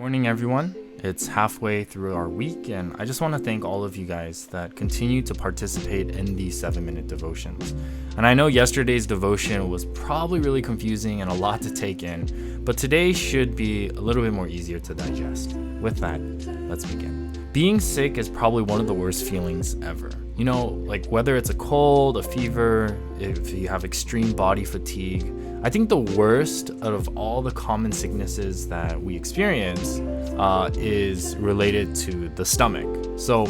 Morning, everyone. It's halfway through our week, and I just want to thank all of you guys that continue to participate in these 7-minute devotions. And I know yesterday's devotion was probably really confusing and a lot to take in, but today should be a little bit more easier to digest. With that, let's begin. Being sick is probably one of the worst feelings ever. You know, like whether it's a cold, a fever, if you have extreme body fatigue. I think the worst out of all the common sicknesses that we experience is related to the stomach. So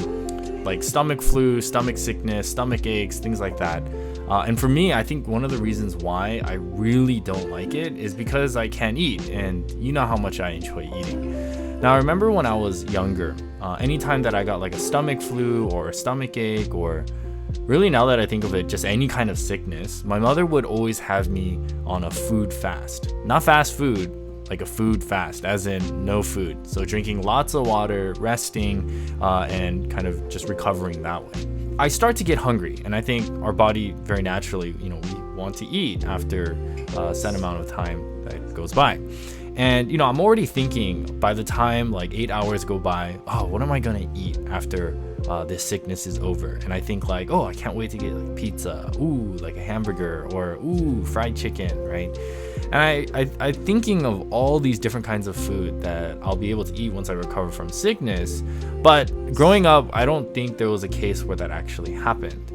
like stomach flu, stomach sickness, stomach aches, things like that. And for me, I think one of the reasons why I really don't like it is because I can't eat, and you know how much I enjoy eating. Now, I remember when I was younger, anytime that I got like a stomach flu or a stomach ache, or really now that I think of it, just any kind of sickness, my mother would always have me on a food fast. Not fast food, like a food fast, as in no food. So drinking lots of water, resting, and kind of just recovering that way. I start to get hungry, and I think our body very naturally, we want to eat after a set amount of time that goes by. And, I'm already thinking by the time like 8 hours go by, oh, what am I going to eat after this sickness is over? And I think like, oh, I can't wait to get like pizza, ooh, like a hamburger, or ooh, fried chicken, right? And I thinking of all these different kinds of food that I'll be able to eat once I recover from sickness. But growing up, I don't think there was a case where that actually happened.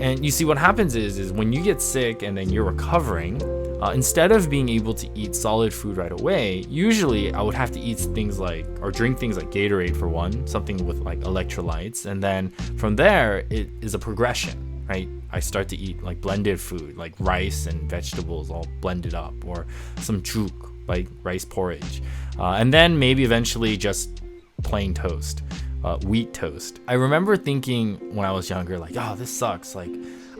And you see, what happens is when you get sick and then you're recovering, instead of being able to eat solid food right away, usually I would have to eat things like, or drink things like Gatorade for one, something with like electrolytes. And then from there, it is a progression, right? I start to eat like blended food, like rice and vegetables all blended up, or some juk, like rice porridge. And then maybe eventually just plain toast, wheat toast. I remember thinking when I was younger, like, oh, this sucks. Like,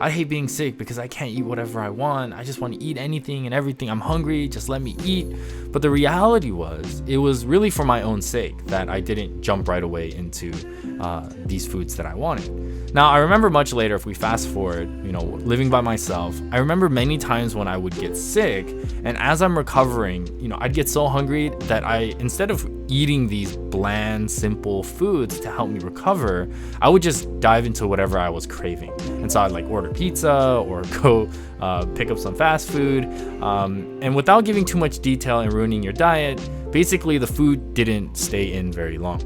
I hate being sick because I can't eat whatever I want. I just want to eat anything and everything. I'm hungry, just let me eat. But the reality was, it was really for my own sake that I didn't jump right away into these foods that I wanted. Now, I remember much later, if we fast forward, living by myself, I remember many times when I would get sick, and as I'm recovering, I'd get so hungry that instead of eating these bland, simple foods to help me recover, I would just dive into whatever I was craving. And so I'd like order pizza or go pick up some fast food. And without giving too much detail and ruining your diet, basically the food didn't stay in very long.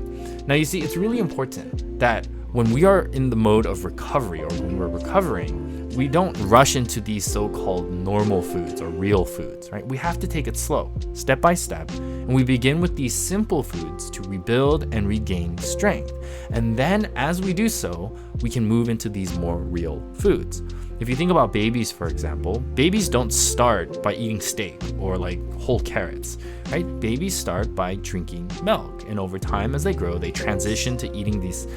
Now, you see, it's really important that when we are in the mode of recovery, or when we're recovering, we don't rush into these so-called normal foods or real foods, right? We have to take it slow, step by step, and we begin with these simple foods to rebuild and regain strength. And then as we do so, we can move into these more real foods. If you think about babies, for example, babies don't start by eating steak or like whole carrots, right? Babies start by drinking milk, and over time as they grow, they transition to eating these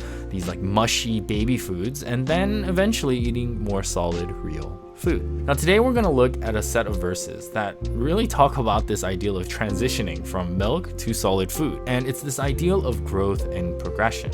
like mushy baby foods, and then eventually eating more solid, real food. Now, today we're going to look at a set of verses that really talk about this ideal of transitioning from milk to solid food, and it's this ideal of growth and progression.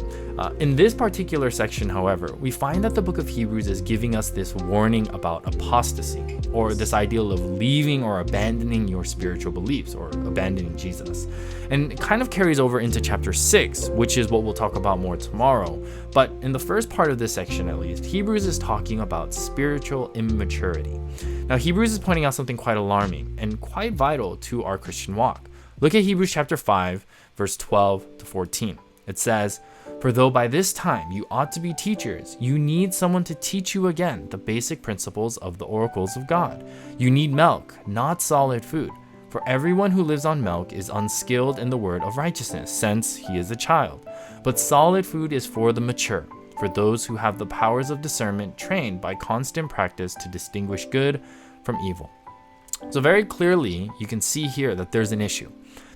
In this particular section, however, we find that the book of Hebrews is giving us this warning about apostasy, or this ideal of leaving or abandoning your spiritual beliefs, or abandoning Jesus. And it kind of carries over into chapter 6, which is what we'll talk about more tomorrow. But in the first part of this section, at least, Hebrews is talking about spiritual immaturity. Now, Hebrews is pointing out something quite alarming and quite vital to our Christian walk. Look at Hebrews chapter 5, verse 12 to 14. It says, "For though by this time you ought to be teachers, you need someone to teach you again the basic principles of the oracles of God. You need milk, not solid food. For everyone who lives on milk is unskilled in the word of righteousness, since he is a child. But solid food is for the mature, for those who have the powers of discernment trained by constant practice to distinguish good from evil." So very clearly, you can see here that there's an issue.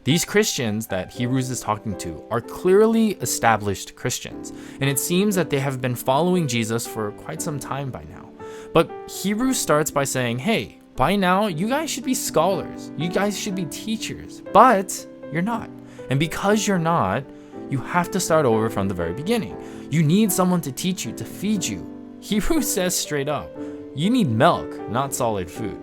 These Christians that Hebrews is talking to are clearly established Christians, and it seems that they have been following Jesus for quite some time by now. But Hebrews starts by saying, hey, by now, you guys should be scholars. You guys should be teachers, but you're not. And because you're not, you have to start over from the very beginning. You need someone to teach you, to feed you. Hebrews says straight up, you need milk, not solid food.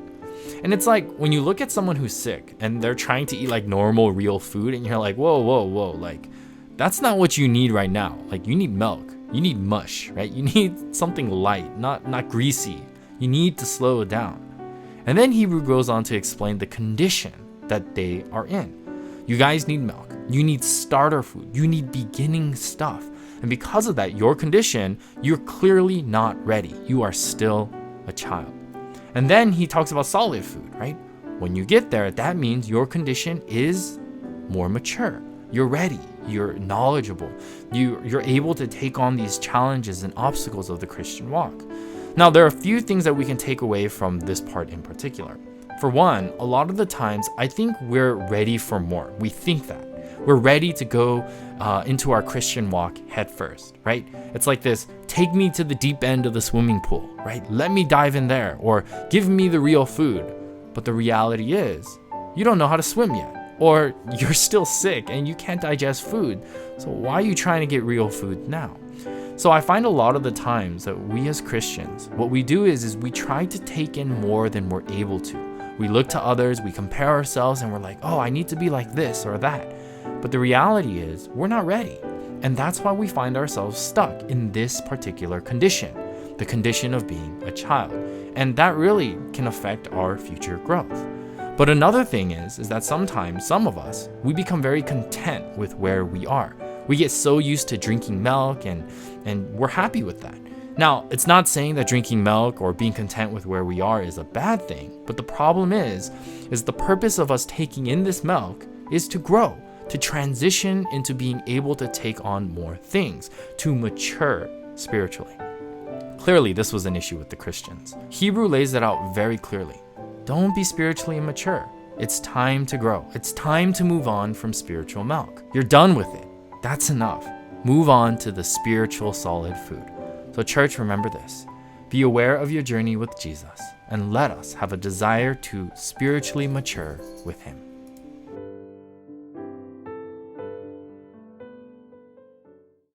And it's like when you look at someone who's sick and they're trying to eat like normal, real food, and you're like, whoa, whoa, whoa, like that's not what you need right now. Like you need milk, you need mush, right? You need something light, not greasy. You need to slow it down. And then Hebrew goes on to explain the condition that they are in. You guys need milk. You need starter food. You need beginning stuff. And because of that, your condition, you're clearly not ready. You are still a child. And then he talks about solid food, right? When you get there, that means your condition is more mature. You're ready. You're knowledgeable. You're able to take on these challenges and obstacles of the Christian walk. Now, there are a few things that we can take away from this part in particular. For one, a lot of the times, I think we're ready for more. We think that. We're ready to go into our Christian walk head first, right? It's like this, take me to the deep end of the swimming pool, right? Let me dive in there, or give me the real food. But the reality is, you don't know how to swim yet, or you're still sick and you can't digest food. So why are you trying to get real food now? So I find a lot of the times that we as Christians, what we do is we try to take in more than we're able to. We look to others, we compare ourselves, and we're like, oh, I need to be like this or that. But the reality is we're not ready. And that's why we find ourselves stuck in this particular condition, the condition of being a child. And that really can affect our future growth. But another thing is that sometimes some of us, we become very content with where we are. We get so used to drinking milk and we're happy with that. Now, it's not saying that drinking milk or being content with where we are is a bad thing, but the problem is the purpose of us taking in this milk is to grow, to transition into being able to take on more things, to mature spiritually. Clearly, this was an issue with the Christians. Hebrew lays it out very clearly. Don't be spiritually immature. It's time to grow. It's time to move on from spiritual milk. You're done with it. That's enough. Move on to the spiritual solid food. So church, remember this. Be aware of your journey with Jesus and let us have a desire to spiritually mature with him.